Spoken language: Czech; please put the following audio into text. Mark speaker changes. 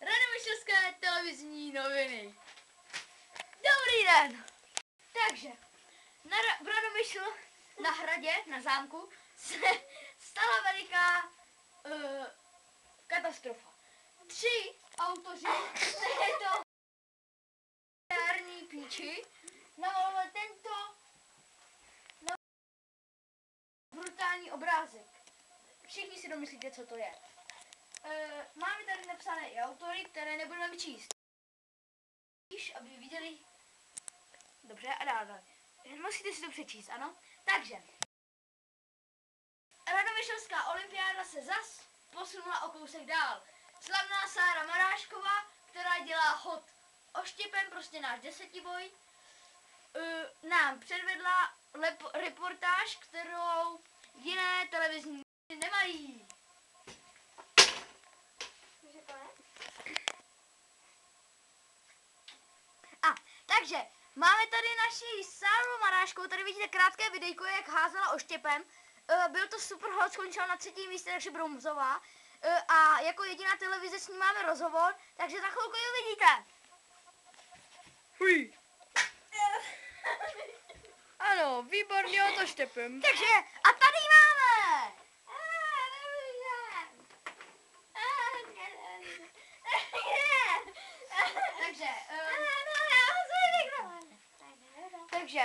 Speaker 1: Radomišťovské televizní noviny. Dobrý den! Takže, v Radomyšl na hradě, na zámku, se stala veliká katastrofa. 3 autoři této píči namalovali tento brutální obrázek. Všichni si domyslíte, co to je. Máme tady napsané i autory, které nebudeme číst. Aby viděli. Dobře, a dále. Musíte si to přečíst, ano? Takže. Radomišľovská olympiáda se zas posunula o kousek dál. Slavná Sára Marášková, která dělá hod oštěpem, prostě náš desetiboj, nám předvedla reportáž, kterou jiné televizní nemají. Takže máme tady naši Sáru Maráškovou, tady vidíte krátké videjko, jak házela oštěpem. Byl to super hod, skončila na 3. místě, takže bronzová. A jako jediná televize s ní máme rozhovor, takže za chvilku ji uvidíte.
Speaker 2: Huj. Ano, výborně hod oštěpem.
Speaker 1: Takže, a tady ji máme! Takže,